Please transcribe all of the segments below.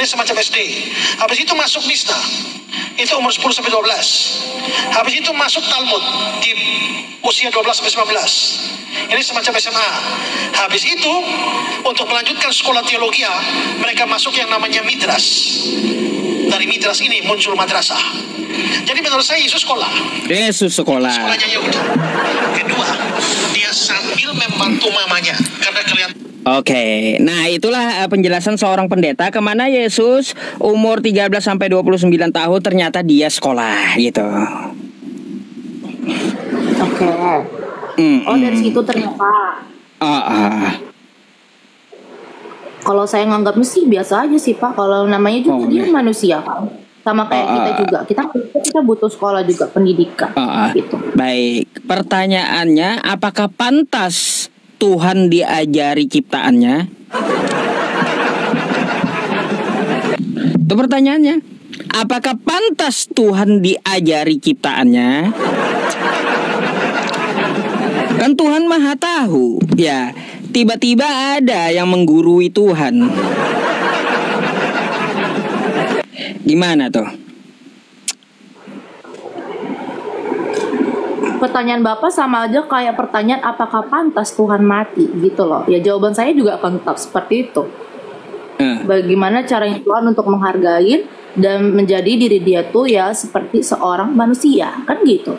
Ini semacam SD. Habis itu masuk Misna. Itu umur 10 sampai 12. Habis itu masuk Talmud di usia 12 sampai 19. Ini semacam SMA. Habis itu untuk melanjutkan sekolah teologi, mereka masuk yang namanya Midras. Dari Midras ini muncul madrasah. Jadi menurut saya Yesus sekolah. Yesus sekolah. Sekolahnya Yahudi. Kedua, dia sambil membantu mamanya karena kelihatan. Oke, nah itulah penjelasan seorang pendeta kemana Yesus umur 13 sampai 29 tahun ternyata dia sekolah gitu. Oke. Oh dari situ ternyata. Kalau saya nganggapnya sih biasa aja sih Pak. Kalau namanya juga dia manusia kan. Sama kayak kita juga. Kita butuh sekolah juga, pendidikan. Gitu. Baik, pertanyaannya apakah pantas Tuhan diajari ciptaannya? Itu pertanyaannya. Apakah pantas Tuhan diajari ciptaannya? Kan Tuhan Maha Tahu. Ya, tiba-tiba ada yang menggurui Tuhan. Gimana tuh? Pertanyaan Bapak sama aja kayak pertanyaan apakah pantas Tuhan mati gitu loh. Ya jawaban saya juga akan tetap seperti itu. Bagaimana caranya Tuhan untuk menghargai dan menjadi diri dia tuh ya seperti seorang manusia kan gitu.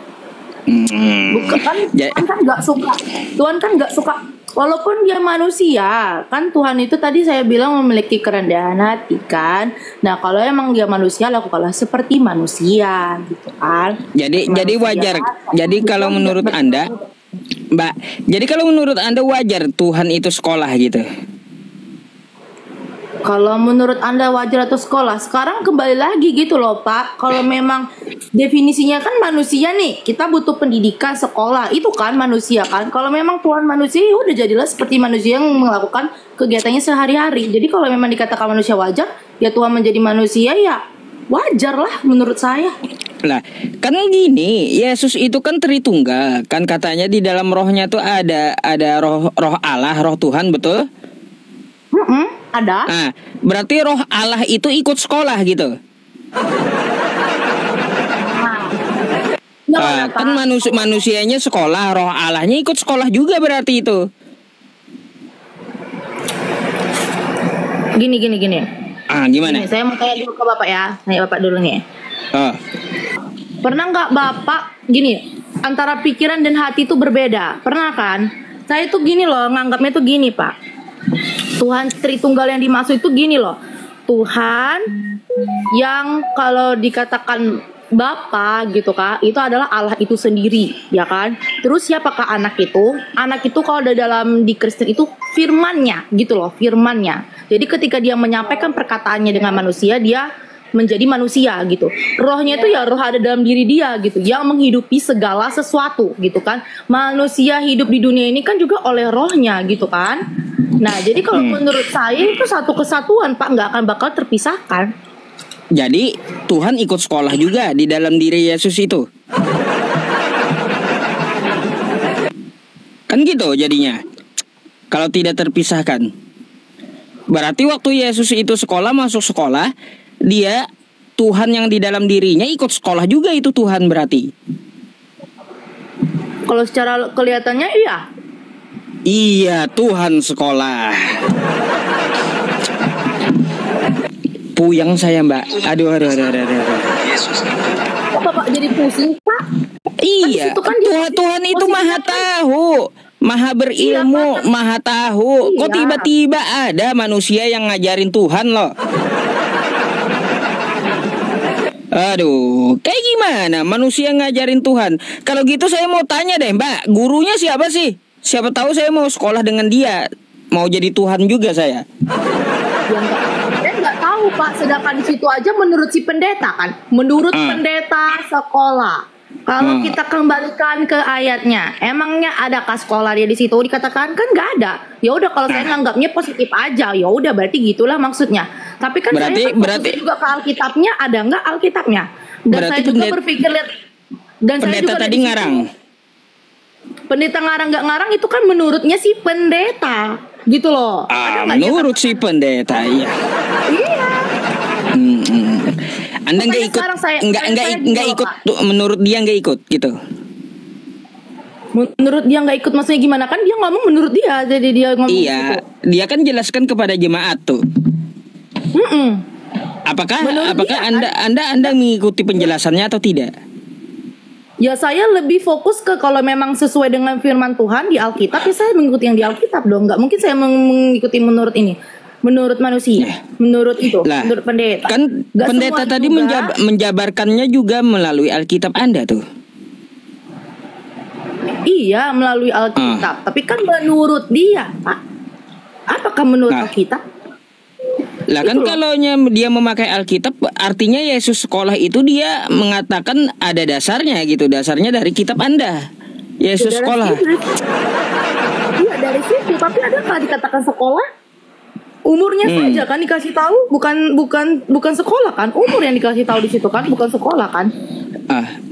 Bukan kan Tuhan kan nggak suka. Tuhan kan nggak suka walaupun dia manusia kan Tuhan itu tadi saya bilang memiliki kerendahan hati kan. Nah kalau emang dia manusia lakukanlah seperti manusia gitu kan. Jadi wajar. Jadi kalau menurut Anda, Mbak, jadi kalau menurut Anda wajar Tuhan itu sekolah gitu? Kalau menurut Anda wajar atau sekolah? Sekarang kembali lagi gitu loh Pak. Kalau memang definisinya kan manusia nih, kita butuh pendidikan, sekolah, itu kan manusia kan. Kalau memang Tuhan manusia ya udah jadilah seperti manusia yang melakukan kegiatannya sehari-hari. Jadi kalau memang dikatakan manusia wajar, ya Tuhan menjadi manusia ya wajar lah menurut saya. Lah, kan gini, Yesus itu kan Tritunggal. Kan katanya di dalam rohnya tuh ada roh Allah, roh Tuhan, betul? Ada. Nah, berarti roh Allah itu ikut sekolah gitu. Kan manusianya sekolah, roh Allahnya ikut sekolah juga berarti itu. Gini. Gimana? Gini, saya mau tanya dulu ke Bapak ya. Tanya Bapak dulu nih. Pernah nggak Bapak gini, antara pikiran dan hati itu berbeda? Pernah kan? Saya tuh gini loh, nganggapnya tuh gini Pak. Tuhan Tritunggal yang dimaksud itu gini loh. Tuhan yang kalau dikatakan Bapa gitu kan, itu adalah Allah itu sendiri, ya kan? Terus siapakah anak itu? Anak itu kalau dalam di Kristen itu firmannya gitu loh, firmannya. Jadi ketika dia menyampaikan perkataannya dengan manusia, dia menjadi manusia gitu. Rohnya itu ya roh ada dalam diri dia gitu, yang menghidupi segala sesuatu gitu kan. Manusia hidup di dunia ini kan juga oleh rohnya gitu kan. Nah jadi kalau menurut saya itu satu kesatuan Pak, nggak akan bakal terpisahkan. Jadi Tuhan ikut sekolah juga di dalam diri Yesus itu. Kan gitu jadinya. Kalau tidak terpisahkan. Berarti waktu Yesus itu sekolah, masuk sekolah, dia Tuhan yang di dalam dirinya ikut sekolah juga itu Tuhan berarti. Kalau secara kelihatannya iya. Iya, Tuhan sekolah. Puyeng saya Mbak. Aduh. Kok Bapak jadi pusing Pak? Iya, kan Tuhan itu maha tahu, maha berilmu, maha tahu. Kok tiba-tiba ada manusia yang ngajarin Tuhan loh? Aduh, kayak gimana manusia ngajarin Tuhan? Kalau gitu saya mau tanya deh Mbak, gurunya siapa sih? Siapa tahu saya mau sekolah dengan dia, mau jadi Tuhan juga saya. Saya nggak tahu Pak, sedangkan di situ aja menurut si pendeta kan, menurut pendeta sekolah. Kalau kita kembalikan ke ayatnya, emangnya adakah sekolah dia di situ? Dikatakan kan nggak ada. Ya udah kalau saya nganggapnya positif aja, ya udah berarti gitulah maksudnya. Tapi kan saya berarti juga ke Alkitabnya, ada nggak Alkitabnya? Dan saya juga berpikir lihat. Dan saya juga tadi ngarang. Pendeta ngarang nggak ngarang itu kan menurutnya si pendeta, gitu loh. Menurut si pendeta, iya. Iya. Anda nggak ikut, nggak ikut, menurut dia nggak ikut gitu. Menurut dia nggak ikut maksudnya gimana? Kan dia ngomong menurut dia, jadi dia ngomong. Iya, gitu. Dia kan jelaskan kepada jemaat tuh. Apakah dia, Anda mengikuti penjelasannya atau tidak? Ya saya lebih fokus ke kalau memang sesuai dengan firman Tuhan di Alkitab, ya saya mengikuti yang di Alkitab dong. Nggak mungkin saya mengikuti menurut ini, menurut manusia, menurut itu, menurut pendeta. Kan nggak pendeta tadi menjabarkannya juga melalui Alkitab Anda tuh. Iya, melalui Alkitab. Tapi kan menurut dia, Pak. Apakah menurut Alkitab? Lah kan kalau dia memakai Alkitab, artinya Yesus sekolah itu dia mengatakan ada dasarnya gitu. Dasarnya dari kitab Anda. Yesus ya, sekolah. Iya, dari situ. Tapi ada nggak dikatakan sekolah? Umurnya saja kan dikasih tahu, bukan sekolah kan? Umur yang dikasih tahu di situ kan, bukan sekolah kan?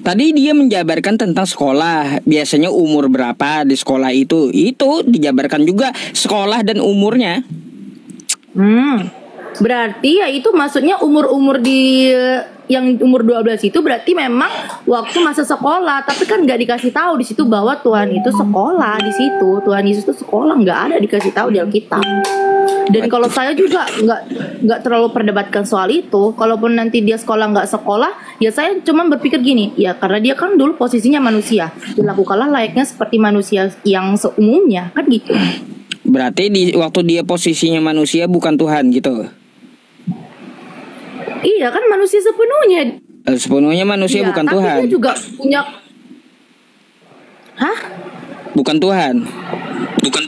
Tadi dia menjabarkan tentang sekolah. Biasanya umur berapa di sekolah itu dijabarkan juga sekolah dan umurnya. Berarti ya itu maksudnya umur-umur di yang umur 12 itu berarti memang waktu masa sekolah, tapi kan nggak dikasih tahu di situ bahwa Tuhan itu sekolah di situ. Tuhan Yesus itu sekolah, nggak ada dikasih tahu di Alkitab. Dan kalau saya juga nggak terlalu perdebatkan soal itu. Kalaupun nanti dia sekolah nggak sekolah, ya saya cuma berpikir gini, ya karena dia kan dulu posisinya manusia, dilakukanlah layaknya seperti manusia yang seumumnya, kan gitu. Berarti waktu dia posisinya manusia bukan Tuhan gitu. Iya kan manusia sepenuhnya. Sepenuhnya manusia bukan tapi Tuhan. Dia juga punya. Hah? Bukan Tuhan. Bukan.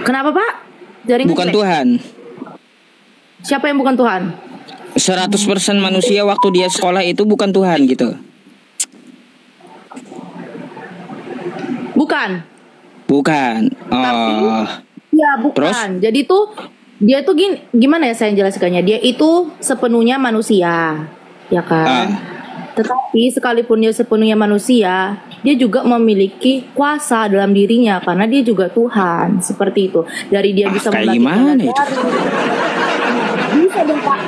Kenapa Pak? Jaringan bukan Tuhan. Siapa yang bukan Tuhan? 100% manusia waktu dia sekolah itu bukan Tuhan gitu. Bukan. Tapi, ya bukan. Terus? Jadi tuh dia tuh gimana ya saya jelaskannya? Dia itu sepenuhnya manusia, ya kan? Tetapi sekalipun dia sepenuhnya manusia, dia juga memiliki kuasa dalam dirinya karena dia juga Tuhan, seperti itu. Dari dia bisa membangkitkan dari bisa dong Pak.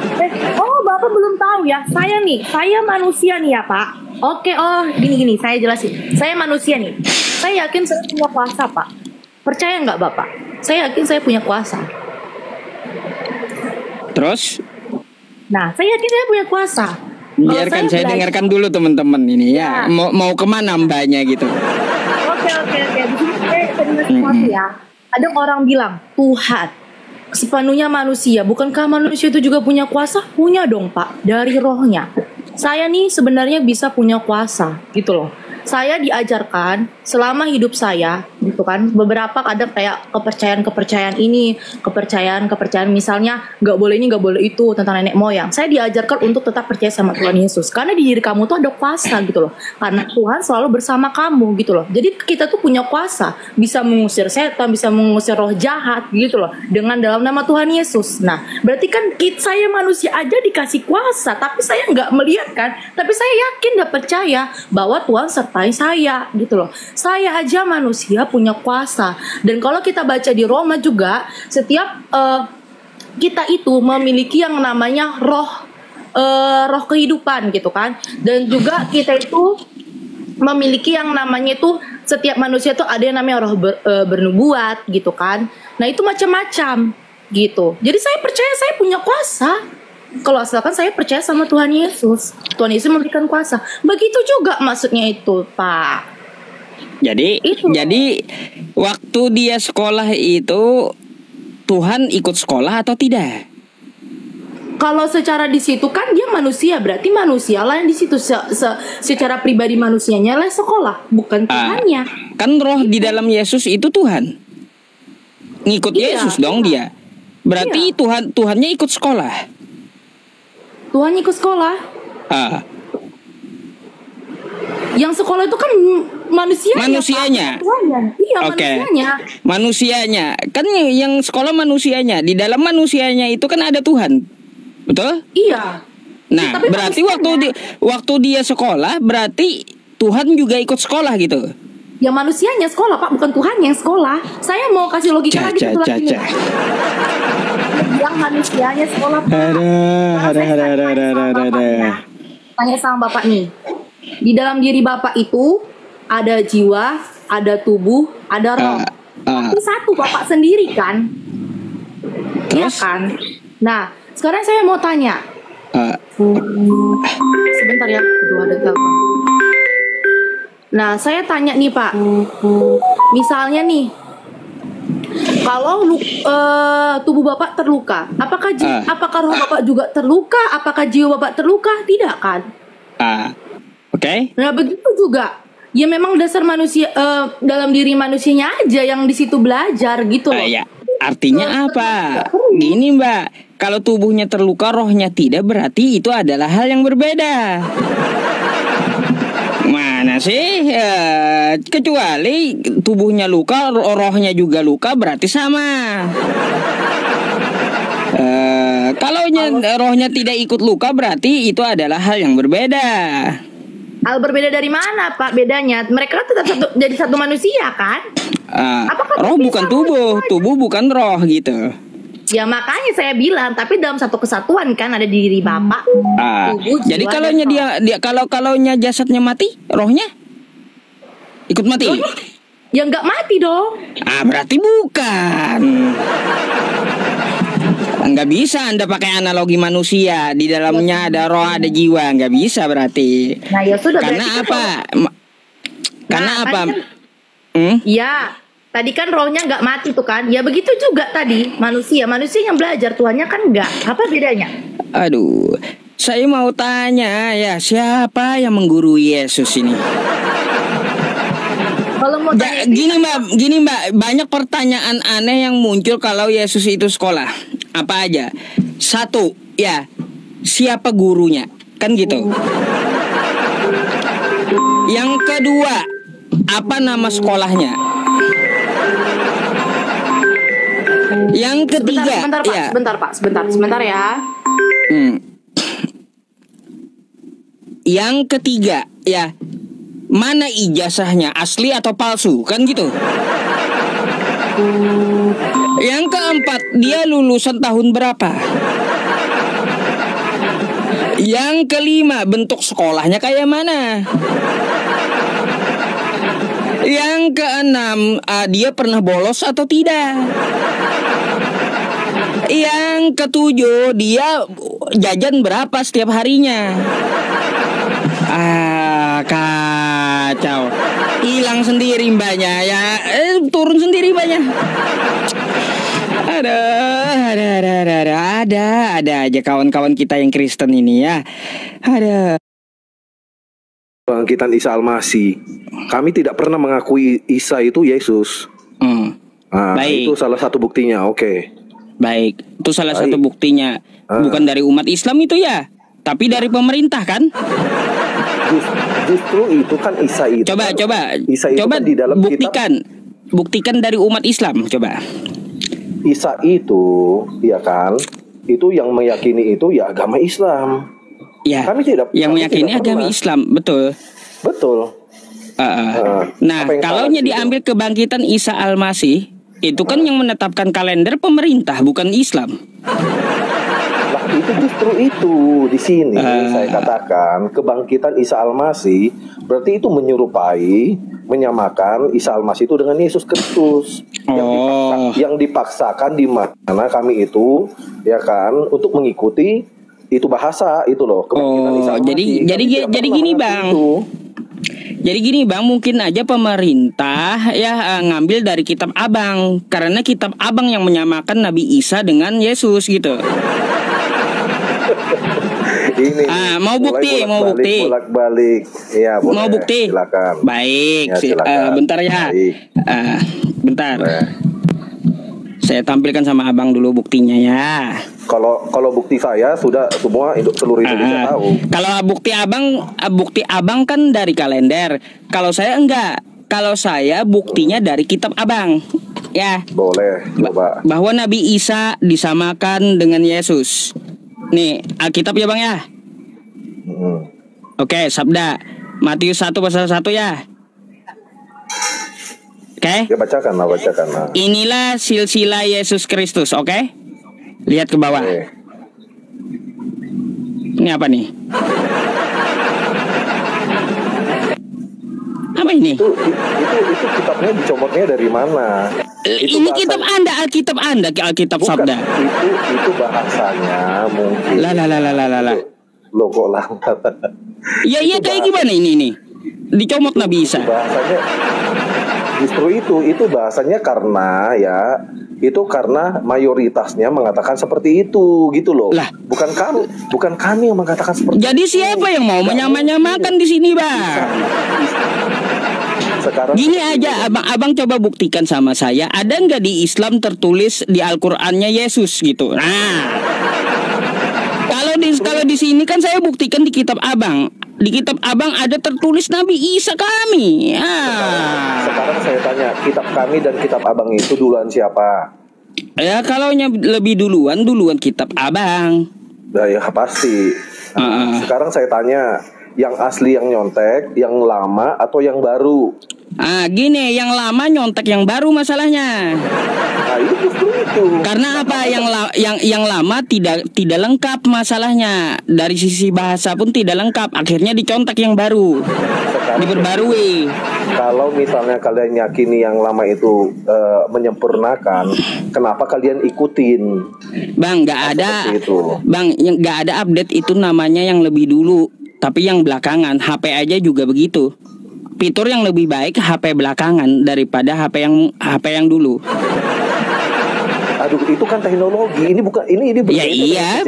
Oh Bapak belum tahu ya? Saya manusia nih ya Pak. Oke, gini saya jelasin. Saya manusia nih. Saya yakin saya punya kuasa Pak. Percaya nggak Bapak? Saya yakin saya punya kuasa. Terus? Nah, saya yakin saya punya kuasa. Biarkan saya dengarkan dulu teman-teman ini ya. Mau kemana mbaknya gitu? Oke. Di sini saya dengar sesuatu ya. Ada orang bilang Tuhan sepenuhnya manusia. Bukankah manusia itu juga punya kuasa? Punya dong Pak. Dari rohnya. Saya nih sebenarnya bisa punya kuasa gitu loh. Saya diajarkan selama hidup saya gitu kan, beberapa kadang kayak kepercayaan ini, kepercayaan misalnya nggak boleh ini, nggak boleh itu tentang nenek moyang. Saya diajarkan untuk tetap percaya sama Tuhan Yesus karena di diri kamu tuh ada kuasa gitu loh, karena Tuhan selalu bersama kamu gitu loh. Jadi kita tuh punya kuasa, bisa mengusir setan, bisa mengusir roh jahat gitu loh dengan dalam nama Tuhan Yesus. Nah berarti kan saya manusia aja dikasih kuasa, tapi saya nggak melihat kan, tapi saya yakin dan percaya bahwa Tuhan sertai saya gitu loh. Saya aja manusia punya kuasa. Dan kalau kita baca di Roma juga, setiap kita itu memiliki yang namanya roh kehidupan gitu kan. Dan juga kita itu memiliki yang namanya itu, setiap manusia itu ada yang namanya roh bernubuat gitu kan. Nah itu macam-macam gitu. Jadi saya percaya saya punya kuasa. Kalau asalkan saya percaya sama Tuhan Yesus. Tuhan Yesus memberikan kuasa. Begitu juga maksudnya itu Pak. Jadi waktu dia sekolah itu Tuhan ikut sekolah atau tidak? Kalau secara di situ kan dia manusia, berarti manusia lah yang di situ secara pribadi manusianya lah sekolah, bukan Tuhannya. Kan roh di dalam Yesus itu Tuhan. Ngikut Yesus dong dia. Berarti Tuhannya ikut sekolah. Tuhan ikut sekolah. Yang sekolah itu kan manusianya. Iya, manusianya. Manusianya. Kan yang sekolah manusianya. Di dalam manusianya itu kan ada Tuhan. Betul? Iya. Nah, berarti waktu dia sekolah berarti Tuhan juga ikut sekolah gitu. Ya manusianya sekolah Pak, bukan Tuhan yang sekolah. Saya mau kasih logika lagi satu lagi. Yang manusianya sekolah Pak. Tanya sama Bapak nih. Di dalam diri Bapak itu ada jiwa, ada tubuh, ada roh. Tapi satu Bapak sendiri kan? Iya kan? Nah, sekarang saya mau tanya. Sebentar ya, aduh ada telepon. Nah, saya tanya nih Pak. Misalnya nih, kalau tubuh Bapak terluka, apakah roh Bapak juga terluka? Apakah jiwa Bapak terluka? Tidak kan? Oke. Nah, begitu juga. Ya memang dasar manusia dalam diri manusianya aja yang di situ belajar gitu loh. Ya. Artinya apa? Gini Mbak, kalau tubuhnya terluka, rohnya tidak, berarti itu adalah hal yang berbeda. Mana sih? Kecuali tubuhnya luka, rohnya juga luka, berarti sama. Kalau rohnya tidak ikut luka, berarti itu adalah hal yang berbeda. Hal berbeda dari mana Pak bedanya? Mereka tetap jadi satu manusia kan? Roh bukan tubuh, tubuh bukan roh gitu. Ya makanya saya bilang, tapi dalam satu kesatuan kan ada di diri Bapak. Tubuh, jadi kalau jasadnya mati, rohnya ikut mati? Ya nggak mati dong. Berarti bukan. Nggak bisa Anda pakai analogi manusia. Di dalamnya ada roh, ada jiwa. Nggak bisa berarti. Nah ya sudah. Karena apa? Karena apa? Ya, tadi kan rohnya nggak mati tuh kan. Ya begitu juga tadi manusia yang belajar, Tuhannya kan nggak. Apa bedanya? Aduh, saya mau tanya ya, siapa yang menggurui Yesus ini? Kalau mau tanya gini mbak, banyak pertanyaan aneh yang muncul kalau Yesus itu sekolah. Apa aja? Satu, ya, siapa gurunya? Kan gitu. Yang kedua, apa nama sekolahnya? Yang ketiga, sebentar ya. Yang ketiga, ya, mana ijazahnya, asli atau palsu? Kan gitu. Yang keempat, dia lulusan tahun berapa? Yang kelima, bentuk sekolahnya kayak mana? Yang keenam, dia pernah bolos atau tidak? Yang ketujuh, dia jajan berapa setiap harinya? Kacau. Hilang sendiri mbaknya ya, turun sendiri mbaknya. Ada aja kawan-kawan kita yang Kristen ini ya. Ada. Kebangkitan Isa Al-Masih. Kami tidak pernah mengakui Isa itu Yesus. Baik. Itu salah satu buktinya. Oke. Baik, itu salah satu buktinya. Bukan dari umat Islam itu ya, tapi dari pemerintah kan? Justru itu kan Isa itu. Coba kan di dalam buktikan dari umat Islam, coba. Isa itu, ya kan? Itu yang meyakini itu ya agama Islam. Ya. Yang meyakini agama Islam, betul. Nah, kalau diambil kebangkitan Isa Al-Masih, itu kan yang menetapkan kalender pemerintah, bukan Islam. Itu justru itu di sini saya katakan kebangkitan Isa Al-Masih berarti itu menyerupai, menyamakan Isa Al-Masih itu dengan Yesus Kristus yang dipaksakan di mana kami itu ya kan untuk mengikuti itu bahasa itu loh kebangkitan Isa Al-Masih. Jadi gini Bang. Jadi gini Bang, mungkin aja pemerintah ya ngambil dari kitab Abang, karena kitab Abang yang menyamakan Nabi Isa dengan Yesus gitu. Ini mau bukti. Bolak-balik. Iya, boleh. Mau bukti? Silakan. Baik, ya, silakan. Bentar ya. Bentar. Boleh. Saya tampilkan sama Abang dulu buktinya ya. Kalau bukti saya sudah semua seluruh Indonesia tahu. Kalau bukti Abang kan dari kalender. Kalau saya enggak. Kalau saya buktinya dari kitab Abang. Ya. Boleh, coba. Bahwa Nabi Isa disamakan dengan Yesus. Nih, Alkitab ya Bang ya. Oke, sabda Matius 1 pasal 1 ya. Oke. Ya bacakan lah. Inilah silsilah Yesus Kristus, oke? Lihat ke bawah. Ini apa nih? Apa ini? Itu kitabnya dicomotnya dari mana? Ini kitab Anda, Alkitab Anda, Alkitab Bukan, Sabda. Itu bahasanya mungkin. Lah. Logo lah. Iya kayak gimana ini nih? Dicomot Nabi Isa. Bahasanya justru itu bahasanya karena mayoritasnya mengatakan seperti itu gitu loh. Lah, bukan kami yang mengatakan seperti itu. Jadi siapa yang mau menyamakan di sini, Bang? Sekarang gini aja, abang coba buktikan sama saya, ada nggak di Islam tertulis di Al-Qur'annya Yesus gitu. Nah, kalau di sini kan saya buktikan di kitab abang. Di kitab abang ada tertulis Nabi Isa kami. Sekarang saya tanya, kitab kami dan kitab abang itu duluan siapa? Ya kalau lebih duluan kitab abang. Nah, ya pasti. Sekarang saya tanya, yang asli yang nyontek, yang lama atau yang baru? Gini, yang lama nyontek yang baru masalahnya. Nah, itu. Karena apa? Yang lama tidak lengkap masalahnya. Dari sisi bahasa pun tidak lengkap. Akhirnya dicontek yang baru. Diperbarui. Kalau misalnya kalian yakini yang lama itu menyempurnakan, kenapa kalian ikutin? Bang, nggak ada. Bang, yang nggak ada update itu namanya yang lebih dulu. Tapi yang belakangan, HP aja juga begitu. Fitur yang lebih baik HP belakangan daripada HP yang dulu. Aduh, itu kan teknologi. Ini bukan ini ya iya,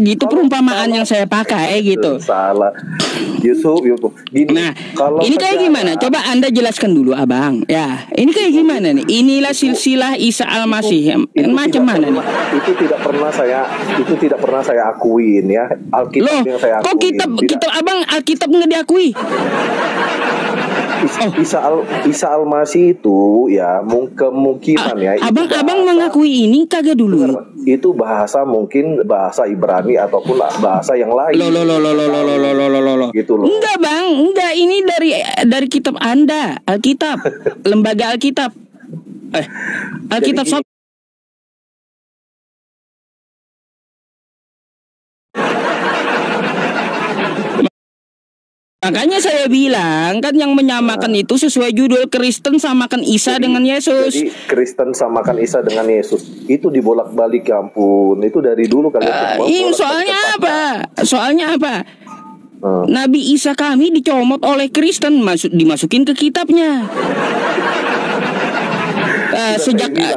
gitu perumpamaan yang saya pakai gitu. Salah. Yusuf. Gini, nah, ini kayak gimana? Coba Anda jelaskan dulu, Abang. Ya, ini kayak gimana nih? Inilah silsilah Isa Al-Masih. Macam mana nih? Itu tidak pernah saya akuin ya. Alkitab yang saya akuin. Kok kitab Abang Alkitab nggak diakui? Isa Al-Masih itu ya kemungkinan ya. Abang mengakui ini kagak dulu. Itu mungkin bahasa Ibrani ataupun bahasa yang lain. Gitu loh. Enggak, Bang. Enggak, ini dari kitab Anda, Alkitab. Lembaga Alkitab. Alkitab Sabda. Makanya saya bilang kan yang menyamakan itu sesuai judul Kristen samakan Isa dengan Yesus. Jadi Kristen samakan Isa dengan Yesus itu dibolak-balik, ya ampun. Itu dari dulu kalian. Soalnya apa? Nabi Isa kami dicomot oleh Kristen, dimasukin ke kitabnya.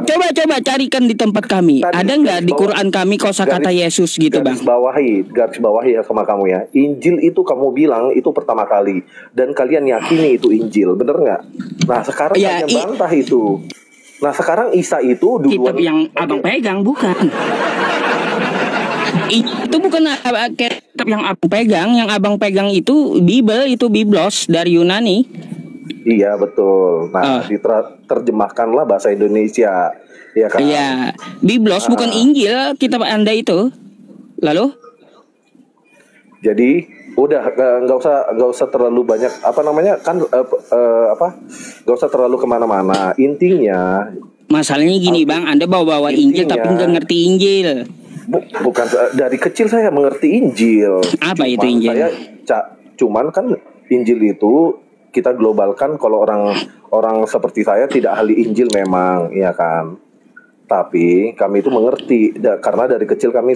Coba carikan di tempat kami. Tadi, ada nggak di Quran kami kosakata Yesus gitu, Bang? Garis bawahi ya sama kamu ya. Injil itu kamu bilang itu pertama kali dan kalian yakini itu Injil, bener nggak? Nah sekarang kalian bantah itu. Nah sekarang Isa itu duluan. Kitab yang abang pegang bukan? Itu bukan kitab yang abang pegang. Yang abang pegang itu Bible, itu Biblos dari Yunani. Iya betul. Nah diterjemahkanlah bahasa Indonesia, ya kan? Iya, Biblos bukan Injil kitab Anda itu. Lalu? Jadi udah nggak usah terlalu banyak nggak usah terlalu kemana-mana. Intinya. Masalahnya gini, Bang, Anda bawa Injil tapi nggak ngerti Injil. Bukan, dari kecil saya mengerti Injil. Apa itu Injil? Cuman kan Injil itu kita globalkan, kalau orang seperti saya tidak ahli Injil memang, ya kan. Tapi kami itu mengerti karena dari kecil kami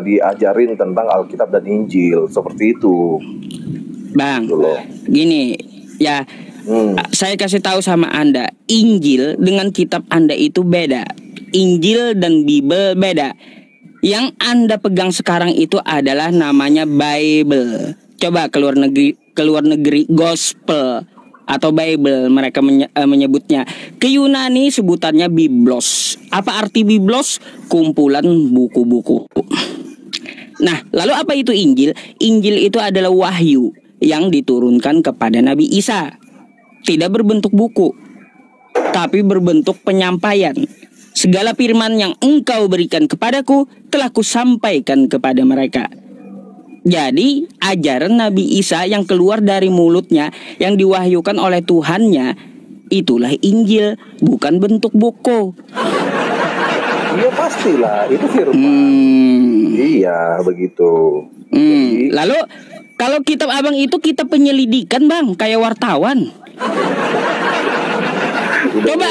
diajarin tentang Alkitab dan Injil seperti itu. Bang, gini ya, saya kasih tahu sama Anda, Injil dengan kitab Anda itu beda. Injil dan Bible beda. Yang Anda pegang sekarang itu adalah namanya Bible. Coba keluar negeri gospel atau Bible mereka menyebutnya. Ke Yunani sebutannya Biblos. Apa arti Biblos? Kumpulan buku-buku. Nah, lalu apa itu Injil? Injil itu adalah wahyu yang diturunkan kepada Nabi Isa. Tidak berbentuk buku, tapi berbentuk penyampaian. Segala firman yang engkau berikan kepadaku telah kusampaikan kepada mereka. Jadi ajaran Nabi Isa yang keluar dari mulutnya, yang diwahyukan oleh Tuhannya, itulah Injil, bukan bentuk buku. Iya pastilah, itu firman. Iya, begitu. Jadi, lalu kalau kitab abang itu kitab penyelidikan bang, kayak wartawan. Coba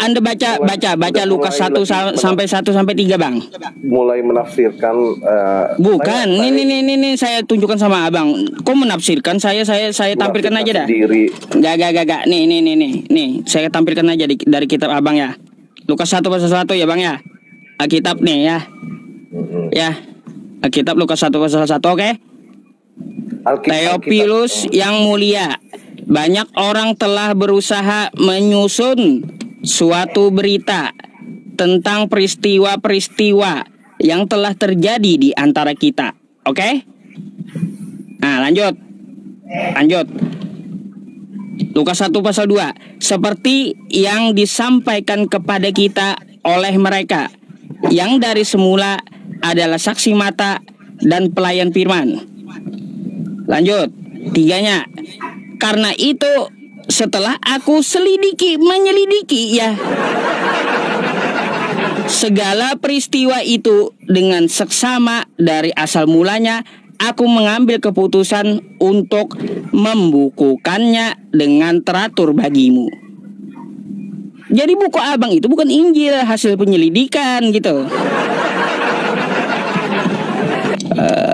anda baca Lukas 1 sampai 3 bang. Mulai menafsirkan. Bukan, ini saya tunjukkan sama abang. Kok menafsirkan? Saya tampilkan aja dah. Gak. Nih, saya tampilkan aja dari kitab abang ya. Lukas 1 pasal 1 ya bang ya. Alkitab nih ya. Ya, Alkitab Lukas 1 pasal 1, oke? Theophilus yang mulia, banyak orang telah berusaha menyusun suatu berita tentang peristiwa-peristiwa yang telah terjadi di antara kita. Oke? Nah, lanjut. Lukas 1 pasal 2. Seperti yang disampaikan kepada kita oleh mereka yang dari semula adalah saksi mata dan pelayan firman. Lanjut. 3-nya. Karena itu setelah aku menyelidiki ya segala peristiwa itu dengan seksama dari asal mulanya, aku mengambil keputusan untuk membukukannya dengan teratur bagimu. Jadi buku abang itu bukan Injil, hasil penyelidikan gitu.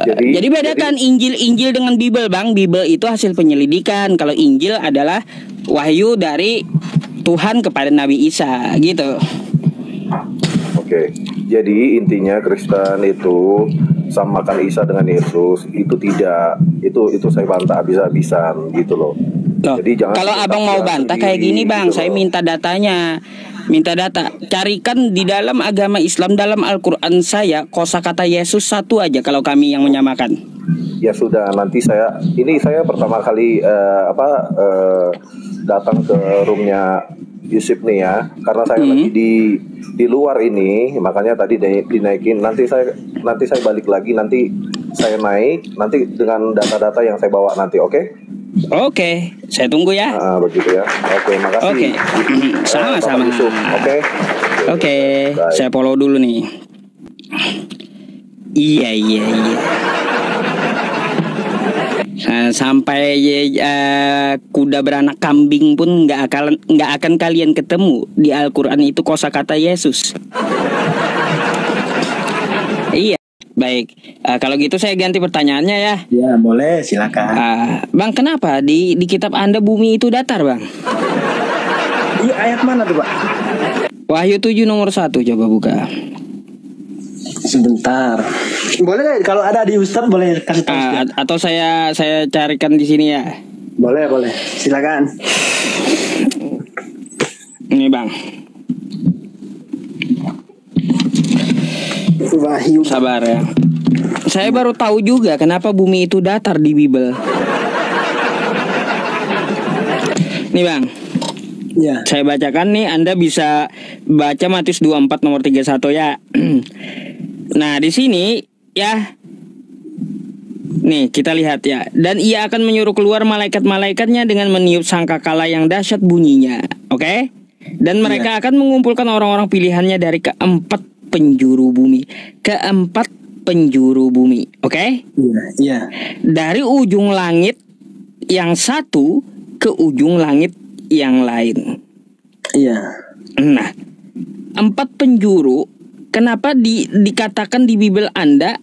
Jadi bedakan Injil dengan Bible bang. Bible itu hasil penyelidikan. Kalau Injil adalah wahyu dari Tuhan kepada Nabi Isa gitu. Oke. Jadi intinya Kristen itu samakan Isa dengan Yesus itu tidak. Itu saya bantah habis-habisan gitu loh. Jadi jangan. Kalau abang mau bantah kayak gini bang, gitu saya minta datanya. Minta data, carikan di dalam agama Islam, dalam Al-Quran saya kosakata Yesus 1 aja kalau kami yang menyamakan. Ya sudah, nanti saya pertama kali datang ke roomnya Yusuf nih ya, karena saya lagi di luar ini, makanya tadi dinaikin. Nanti saya balik lagi, nanti saya naik, nanti dengan data-data yang saya bawa nanti, oke? Oke, saya tunggu ya. Begitu ya. Oke, makasih. Oke, sama-sama. Oke, saya follow dulu nih. Iya. Sampai kuda beranak kambing pun nggak akan kalian ketemu di Al-Quran itu kosakata Yesus. Iya. Baik, kalau gitu saya ganti pertanyaannya ya. Ya boleh, silakan. Bang, kenapa di kitab Anda bumi itu datar bang? Di ayat mana tuh pak? Wahyu 7 nomor 1, coba buka. Sebentar. Boleh kalau ada di Ustadz boleh kasih tahu. Atau saya carikan di sini ya. Boleh, silakan. Ini bang. Wahyu. Sabar ya. Saya baru tahu juga kenapa bumi itu datar di Bible. Nih bang. Ya. Saya bacakan nih, Anda bisa baca Matius 24 nomor 31 ya. Nah, di sini ya. Nih, kita lihat ya. Dan ia akan menyuruh keluar malaikat-malaikatnya dengan meniup sangkakala yang dahsyat bunyinya. Oke? Dan mereka akan mengumpulkan orang-orang pilihannya dari keempat penjuru bumi. Oke? Iya. Dari ujung langit yang satu ke ujung langit yang lain. Iya. Nah, 4 penjuru. Kenapa dikatakan di Bible Anda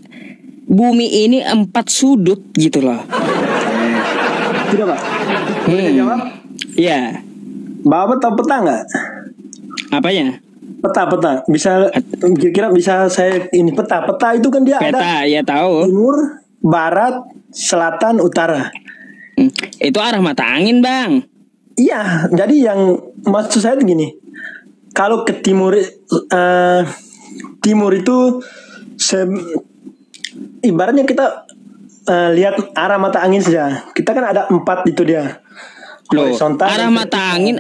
bumi ini 4 sudut gitu loh? Tidak pak. Boleh jawab? Iya. Bapak tahu peta nggak? Apanya? Peta. Bisa kira-kira bisa saya ini peta itu kan dia peta, ada. Ya tahu. Timur, barat, selatan, utara. Itu arah mata angin bang. Iya. Jadi yang maksud saya begini. Kalau ke timur itu ibaratnya kita lihat arah mata angin saja. Kita kan ada 4 itu dia. Loh, arah mata angin,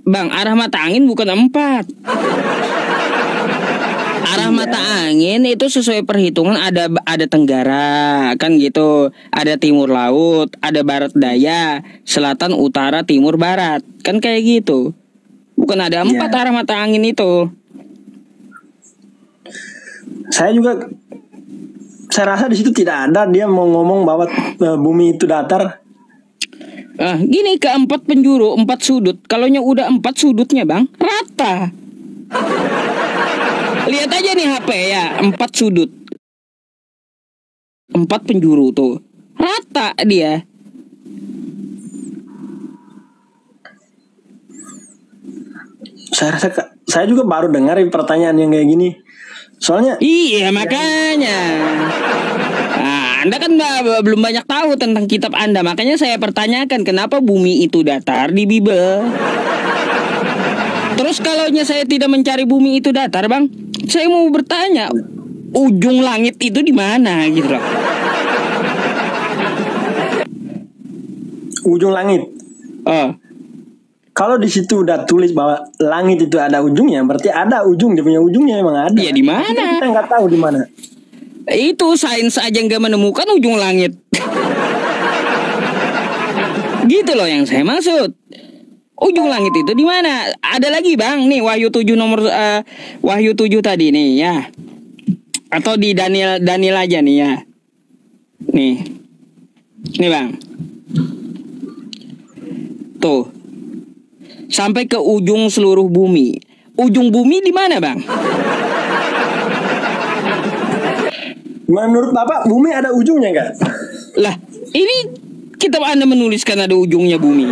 bang, arah mata angin bukan 4. Arah mata angin itu sesuai perhitungan ada tenggara kan gitu, ada timur laut, ada barat daya, selatan, utara, timur, barat, kan kayak gitu. Bukan ada 4 arah mata angin itu. saya rasa di situ tidak ada dia mau ngomong bahwa bumi itu datar. Gini, ke 4 penjuru, 4 sudut. Kalaunya udah 4 sudutnya bang, rata. Lihat aja nih HP ya, 4 sudut, 4 penjuru tuh, rata dia. Saya juga baru dengar pertanyaan yang kayak gini. Soalnya iya makanya. Anda kan belum banyak tahu tentang kitab Anda, makanya saya pertanyakan kenapa bumi itu datar di Bible. Terus kalaunya saya tidak mencari bumi itu datar, bang, saya mau bertanya, ujung langit itu di mana gitu loh. Ujung langit. Kalau di situ udah tulis bahwa langit itu ada ujungnya, berarti ada ujung, dia punya ujungnya emang ada. Iya, di mana? Kita nggak tahu di mana. Itu sains aja nggak menemukan ujung langit. Gitu loh yang saya maksud. Ujung langit itu di mana? Ada lagi bang, nih Wahyu 7 Wahyu 7 tadi nih ya. Atau di Daniel aja nih ya. Nih bang. Tuh. Sampai ke ujung seluruh bumi. Ujung bumi di mana bang? Menurut Bapak bumi ada ujungnya nggak? Lah, ini kitab Anda menuliskan ada ujungnya bumi.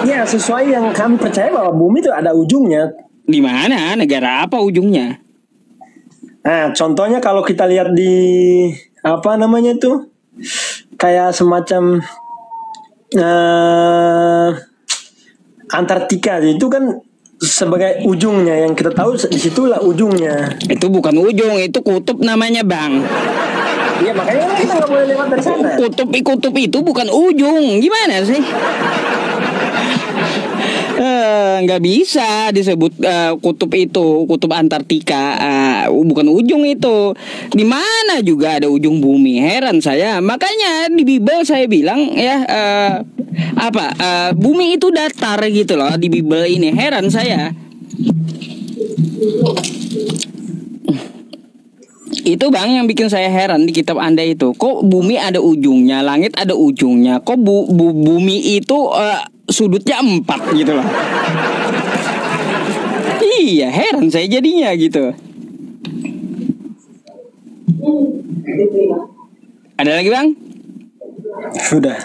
Ya, sesuai yang kami percaya bahwa bumi itu ada ujungnya. Di mana? Negara apa ujungnya? Nah, contohnya kalau kita lihat di apa namanya itu, kayak semacam Antartika itu kan sebagai ujungnya, yang kita tahu disitulah ujungnya. Itu bukan ujung, itu kutub namanya bang. Iya makanya kita nggak boleh lewat dari sana. Kutub itu bukan ujung, gimana sih? Nggak bisa disebut kutub itu, kutub Antartika, bukan ujung itu. Di mana juga ada ujung bumi, heran saya. Makanya di Bible saya bilang ya bumi itu datar gitu loh di Bible ini, heran saya. Itu bang yang bikin saya heran di kitab Anda itu. Kok bumi ada ujungnya, langit ada ujungnya. Kok bumi itu sudutnya 4 gitu loh. Iya, heran saya jadinya gitu. Ada lagi bang? Sudah.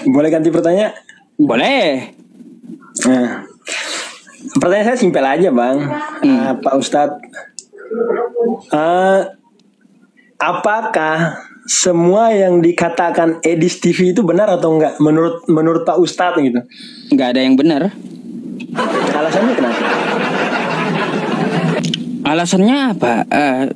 Boleh ganti pertanyaan? Boleh. Nah, pertanyaan saya simpel aja bang. Pak Ustadz, apakah semua yang dikatakan Edis TV itu benar atau enggak menurut Pak Ustadz gitu? Enggak ada yang benar. Alasannya kenapa? Alasannya apa?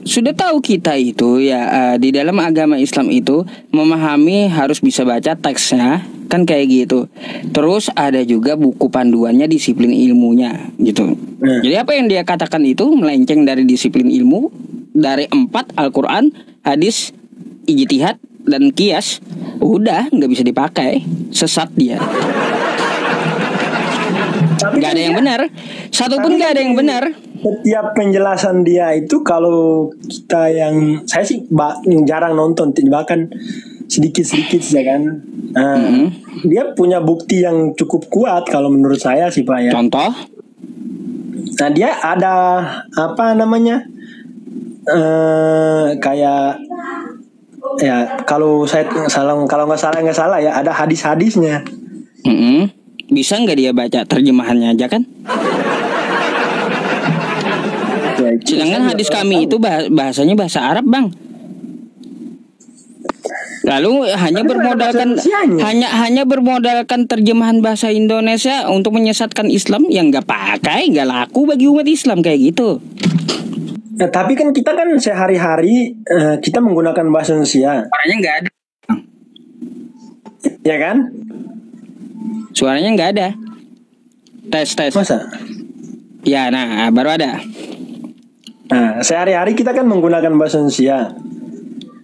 Sudah tahu kita itu ya, di dalam agama Islam itu memahami harus bisa baca teksnya, kan kayak gitu. Terus ada juga buku panduannya, disiplin ilmunya gitu. Jadi apa yang dia katakan itu melenceng dari disiplin ilmu, dari 4 Al-Quran, hadis, ijtihad dan kias, udah nggak bisa dipakai, sesat dia. Nggak ada yang benar, satupun nggak ada yang benar. Setiap penjelasan dia itu, kalau kita yang saya sih jarang nonton, bahkan sedikit ya kan. Dia punya bukti yang cukup kuat kalau menurut saya sih Pak ya. Contoh? Nah dia ada apa namanya? Kayak ya kalau nggak salah ya, ada hadis-hadisnya. Bisa nggak dia baca terjemahannya aja kan? Ya, sedangkan hadis kami itu bahasanya bahasa Arab bang. Lalu hanya bermodalkan terjemahan bahasa Indonesia untuk menyesatkan Islam, yang nggak pakai, nggak laku bagi umat Islam kayak gitu. Nah, tapi kan kita kan sehari-hari kita menggunakan bahasa Indonesia. Suaranya nggak ada. Ya kan? Suaranya nggak ada. Tes. Masa? Ya, nah baru ada. Nah, sehari-hari kita kan menggunakan bahasa Indonesia.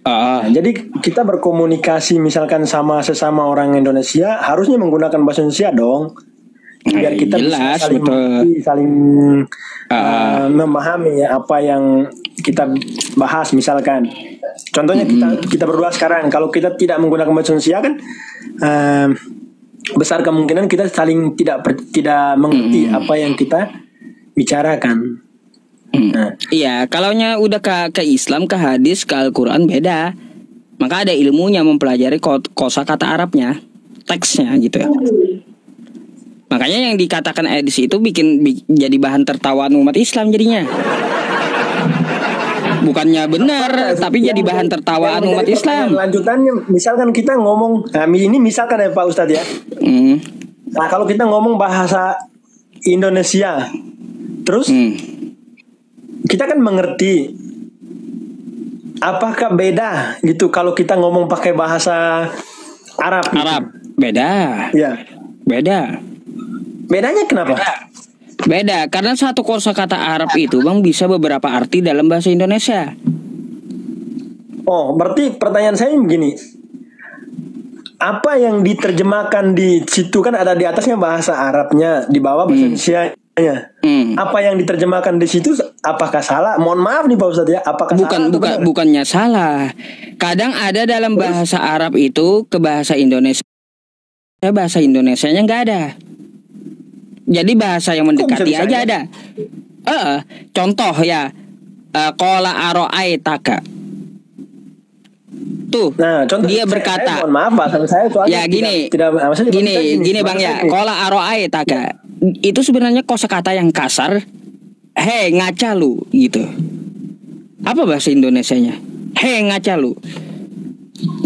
Nah, jadi kita berkomunikasi misalkan sama sesama orang Indonesia harusnya menggunakan bahasa Indonesia dong. Biar kita jelas, bisa saling memahami ya apa yang kita bahas misalkan. Contohnya kita berdua sekarang, kalau kita tidak menggunakan bahasa Indonesia kan besar kemungkinan kita saling tidak mengerti apa yang kita bicarakan. Iya, kalaunya udah ke Islam, ke hadis, ke Al-Quran beda. Maka ada ilmunya mempelajari kosakata Arabnya, teksnya gitu ya. Makanya yang dikatakan Edis itu jadi bahan tertawaan umat Islam jadinya. Bukannya benar, tapi jadi bahan tertawaan umat Islam. Lanjutannya, misalkan kita ngomong, ini misalkan ya Pak Ustadz ya. Nah kalau kita ngomong bahasa Indonesia, terus kita kan mengerti. Apakah beda gitu kalau kita ngomong pakai bahasa Arab? Arab beda. Ya. Beda. Bedanya kenapa? Beda karena satu kosakata Arab itu Bang bisa beberapa arti dalam bahasa Indonesia. Oh, berarti pertanyaan saya begini. Apa yang diterjemahkan di situ kan ada di atasnya bahasa Arabnya, di bawah bahasa Indonesia. Apa yang diterjemahkan di situ apakah salah? Mohon maaf nih Pak Ustadz ya, apakah salah? Bukannya salah. Kadang ada dalam bahasa Arab itu ke bahasa Indonesia, bahasa Indonesianya nggak ada. Jadi bahasa yang mendekati aja ada. Contoh ya, qala aro'aitaka. Tuh, nah, dia berkata, mohon maaf bahasa saya ya gini, gini Bang ya, qala aro'aitaka. Itu sebenarnya kosakata yang kasar. Hei ngaca lu gitu. Apa bahasa Indonesianya? Hei ngaca lu.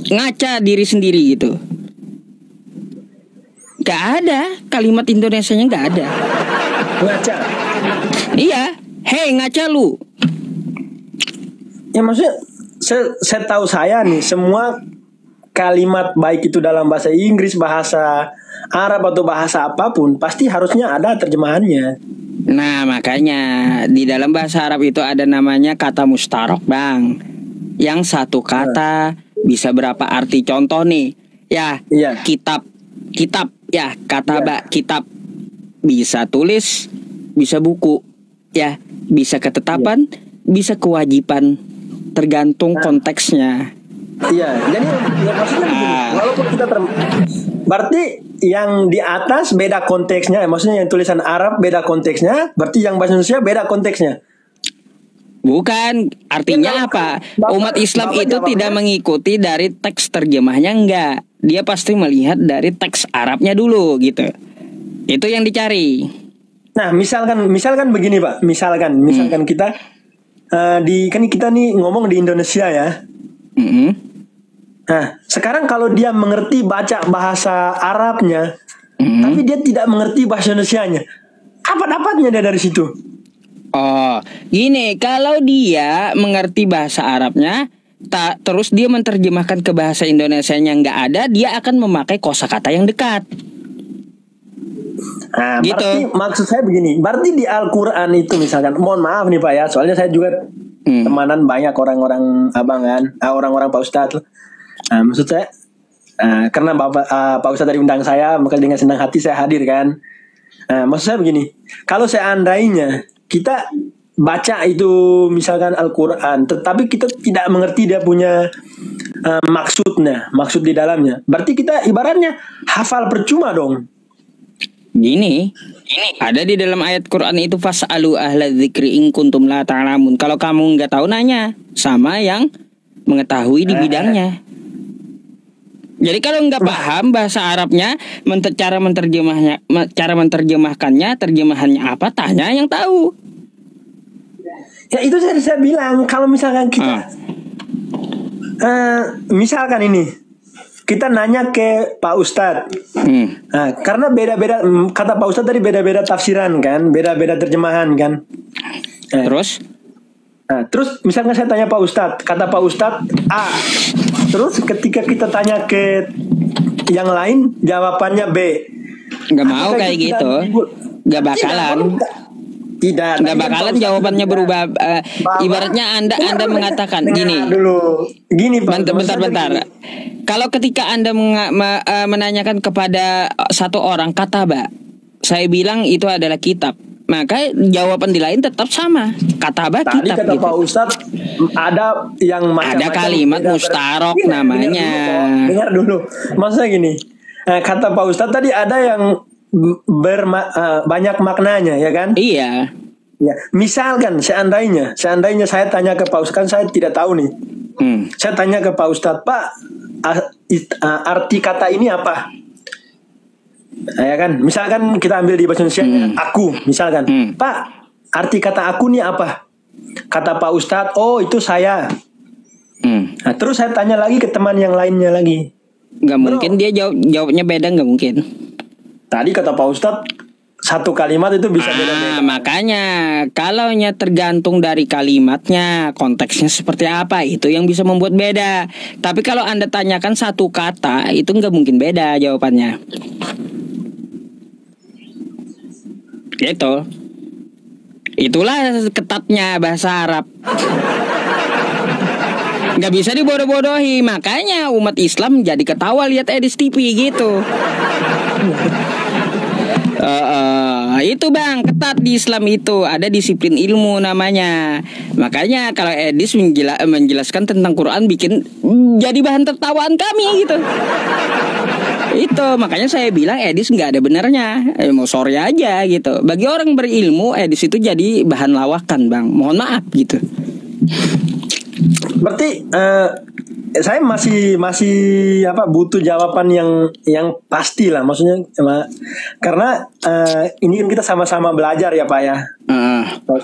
Ngaca diri sendiri gitu. Gak ada kalimat Indonesianya, gak ada. Ngaca. Iya, hei ngaca lu. Ya maksudnya saya tahu saya nih semua kalimat baik itu dalam bahasa Inggris, bahasa Arab atau bahasa apapun pasti harusnya ada terjemahannya. Nah makanya di dalam bahasa Arab itu ada namanya kata mustarok Bang. Yang satu kata bisa berapa arti. Contoh nih ya, kitab ya, kata kitab bisa tulis, bisa buku ya, bisa ketetapan, bisa kewajiban, tergantung konteksnya. Iya, jadi ya maksudnya begini, walaupun kita berarti yang di atas beda konteksnya, maksudnya yang tulisan Arab beda konteksnya, berarti yang bahasa Indonesia beda konteksnya. Bukan, artinya apa? Umat Islam itu tidak mengikuti dari teks terjemahnya, enggak. Dia pasti melihat dari teks Arabnya dulu gitu. Itu yang dicari. Nah, misalkan begini, Pak. Misalkan kita kita nih ngomong di Indonesia ya. Nah, sekarang kalau dia mengerti baca bahasa Arabnya, tapi dia tidak mengerti bahasa Indonesianya, apa dapatnya dia dari situ? Oh, gini, kalau dia mengerti bahasa Arabnya, terus dia menerjemahkan ke bahasa Indonesianya nggak ada, dia akan memakai kosakata yang dekat. Nah, gitu. Berarti maksud saya begini, berarti di Al-Quran itu misalkan, mohon maaf nih Pak ya, soalnya saya juga temanan banyak orang-orang abangan, orang-orang Pak Ustadz. Maksud saya, karena Pak Ustadz tadi undang saya, maka dengan senang hati saya hadir kan. Maksud saya begini, kalau seandainya kita baca itu misalkan Al-Quran, tetapi kita tidak mengerti dia punya maksud di dalamnya, berarti kita ibaratnya hafal percuma dong. Gini, ada di dalam ayat Quran itu fas'alu ahla dzikri in kuntum la ta'lamun. Kalau kamu nggak tahu nanya sama yang mengetahui di bidangnya. Jadi kalau nggak paham bahasa Arabnya, cara menerjemahkannya, terjemahannya apa, tanya yang tahu. Ya itu saya bilang, kalau misalkan kita misalkan ini kita nanya ke Pak Ustadz, nah, karena beda-beda, kata Pak Ustadz tadi beda-beda tafsiran kan, beda-beda terjemahan kan. Terus misalkan saya tanya Pak Ustadz, kata Pak Ustadz A, terus ketika kita tanya ke yang lain jawabannya B. Nggak mau kayak gitu, nggak bakalan. Nggak bakalan jawabannya berubah. Ibaratnya Anda mengatakan gini. Gini Pak. Bentar. Kalau ketika Anda menanyakan kepada satu orang kata, saya bilang itu adalah kitab. maka jawaban di lain tetap sama. Kata abah Tadi kitab kata gitu. Pak Ustadz ada yang macam-macam. Ada kalimat mustarok namanya. Dengar dulu. Maksudnya gini. Kata Pak Ustadz tadi ada yang banyak maknanya, ya kan? Iya. Ya, misalkan seandainya saya tanya ke Pak Ustadz, kan saya tidak tahu nih. Saya tanya ke Pak Ustadz, Pak, arti kata ini apa? Ya kan, misalkan kita ambil di bahasa Indonesia, aku, misalkan, Pak, arti kata aku nih apa? Kata Pak Ustadz, oh itu saya. Nah, terus saya tanya lagi ke teman yang lainnya lagi. Nggak mungkin dia jawabnya beda, nggak mungkin. Tadi kata Pak Ustadz, satu kalimat itu bisa beda-beda. Makanya kalaunya tergantung dari kalimatnya, konteksnya seperti apa, itu yang bisa membuat beda. Tapi kalau Anda tanyakan satu kata, itu nggak mungkin beda jawabannya. Gitu. Itulah ketatnya bahasa Arab. Nggak bisa dibodoh-bodohi. Makanya umat Islam jadi ketawa lihat Edis TV gitu. Itu bang, ketat di Islam itu ada disiplin ilmu namanya. Makanya kalau Edis menjelaskan tentang Quran bikin jadi bahan tertawaan kami gitu. Itu makanya saya bilang Edis nggak ada benarnya. Mau sorry aja gitu. Bagi orang berilmu Edis itu jadi bahan lawakan bang. Mohon maaf gitu. Berarti saya masih butuh jawaban yang pasti lah, maksudnya karena ini kan kita sama-sama belajar ya Pak ya.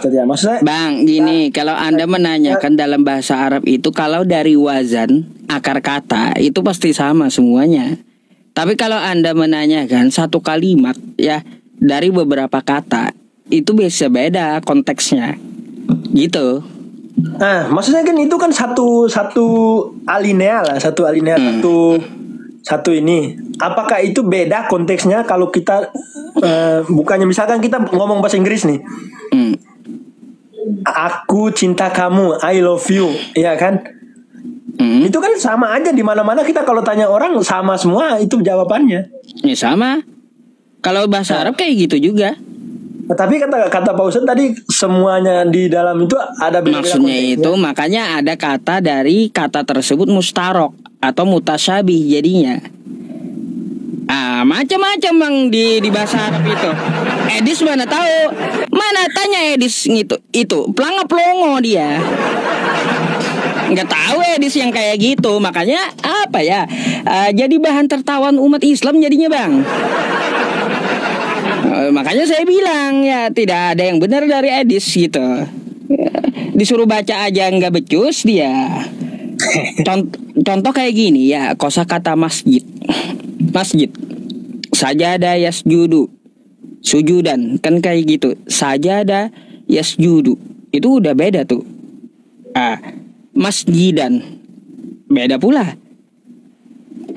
Ya. Maksudnya bang gini, kalau Anda menanyakan dalam bahasa Arab itu kalau dari wazan akar kata itu pasti sama semuanya. Tapi kalau Anda menanyakan satu kalimat ya dari beberapa kata itu bisa beda konteksnya gitu. Nah, maksudnya kan itu kan satu alinea lah, satu ini. Apakah itu beda konteksnya kalau kita bukannya misalkan kita ngomong bahasa Inggris nih. Aku cinta kamu, I love you, ya kan? Itu kan sama aja di mana-mana kita kalau tanya orang sama semua itu jawabannya. Ya sama. Kalau bahasa Arab kayak gitu juga. Tapi kata Pak Ustadz tadi semuanya di dalam itu ada beda-beda. Maksudnya itu makanya ada kata dari kata tersebut mustarok atau mutasyabih jadinya. Macam-macam bang di bahasa Arab itu. Edis mana tahu? Mana tanya Edis itu pelongo dia. Nggak tahu Edis yang kayak gitu. Makanya apa ya? Jadi bahan tertawan umat Islam jadinya bang. Makanya saya bilang ya tidak ada yang benar dari Edis gitu. Disuruh baca aja nggak becus dia. Contoh kayak gini ya, kosakata masjid. Sajadah yasjudu, sujudan kan kayak gitu. Sajadah yasjudu itu udah beda tuh. Masjidan beda pula.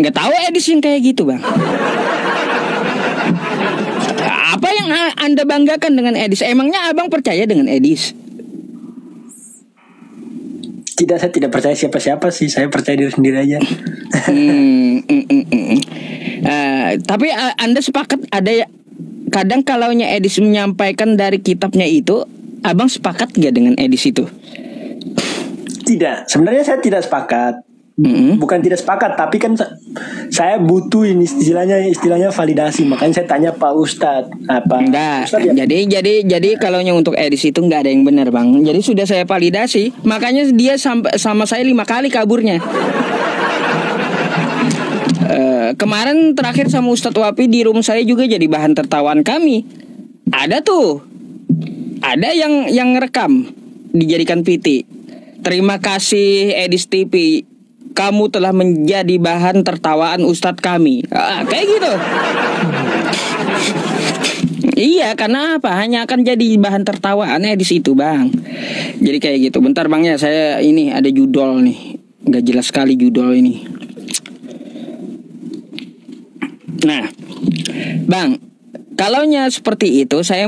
Nggak tahu Edis yang kayak gitu bang. Apa yang Anda banggakan dengan Edis? Emangnya abang percaya dengan Edis? Tidak, saya tidak percaya siapa-siapa sih. Saya percaya diri sendiri aja. Tapi Anda sepakat ada kadang kalaunya Edis menyampaikan dari kitabnya itu, abang sepakat gak dengan Edis itu? Tidak, sebenarnya saya tidak sepakat. Bukan tidak sepakat, tapi kan saya butuh ini istilahnya validasi. Makanya saya tanya Pak Ustadz apa. Enggak. Ustadz, ya? Jadi kalau untuk Edis itu nggak ada yang benar bang. Jadi sudah saya validasi. Makanya dia sama saya 5 kali kaburnya. Kemarin terakhir sama Ustadz Wapi di room saya juga jadi bahan tertawaan kami. Ada yang rekam dijadikan PT. Terima kasih Edis TV. Kamu telah menjadi bahan tertawaan Ustadz kami. Kayak gitu. Iya, karena apa? Hanya akan jadi bahan tertawaan di situ, bang. Jadi kayak gitu. Bentar bang ya, saya ini ada judul nih. Gak jelas sekali judul ini. Nah, bang, kalaunya seperti itu, saya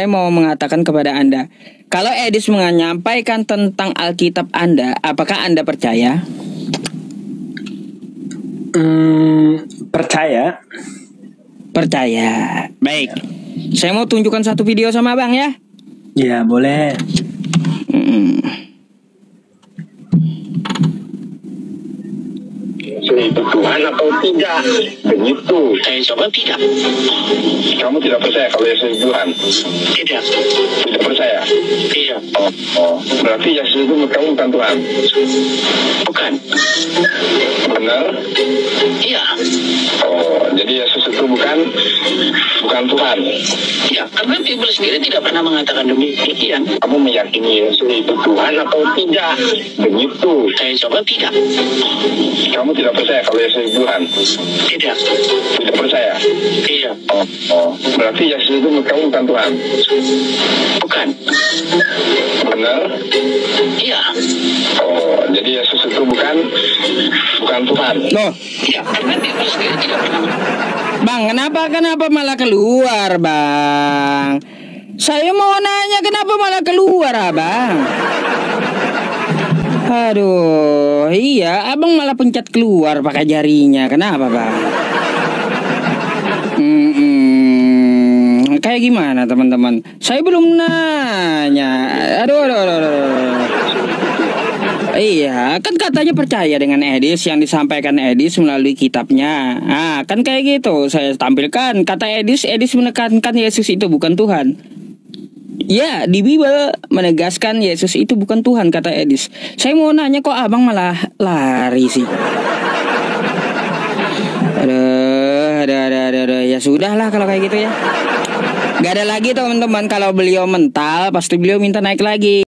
mau mengatakan kepada Anda. Kalau Edis menyampaikan tentang Alkitab Anda, apakah Anda percaya? Percaya. Percaya. Baik. Saya mau tunjukkan satu video sama abang ya. Ya boleh. Itu Tuhan atau tidak? Begitu. Saya coba tidak. Kamu tidak percaya kalau Yesus itu Tuhan? Tidak. Tidak percaya? Iya. Oh. Berarti Yesus itu kamu bukan Tuhan? Bukan. Benar? Iya. Oh, jadi Yesus itu bukan Tuhan? Ya, karena Bible sendiri tidak pernah mengatakan demikian. Kamu meyakini Yesus itu Tuhan atau tidak? Begitu. Saya coba tidak. Kamu tidak percaya kalau Yesus itu Tuhan? Tidak. Tidak percaya? Iya. Oh. Berarti Yesus itu kamu bukan Tuhan? Bukan. Benar? Iya. Oh, jadi Yesus itu bukan Tuhan. Loh. Ya, karena Bible sendiri tidak pernah. Bang, kenapa malah keluar, Bang? Saya mau nanya kenapa malah keluar, Abang? Aduh, iya, abang malah pencet keluar pakai jarinya. Kenapa, Bang? Kayak gimana, teman-teman? Saya belum nanya. Aduh. Iya, kan katanya percaya dengan Edis yang disampaikan Edis melalui kitabnya. Ah, kan kayak gitu. Saya tampilkan kata Edis menekankan Yesus itu bukan Tuhan. Ya, di Bible menegaskan Yesus itu bukan Tuhan, kata Edis. Saya mau nanya kok abang malah lari sih. Aduh. Ya sudahlah kalau kayak gitu ya. Gak ada lagi teman-teman, kalau beliau mental pasti beliau minta naik lagi.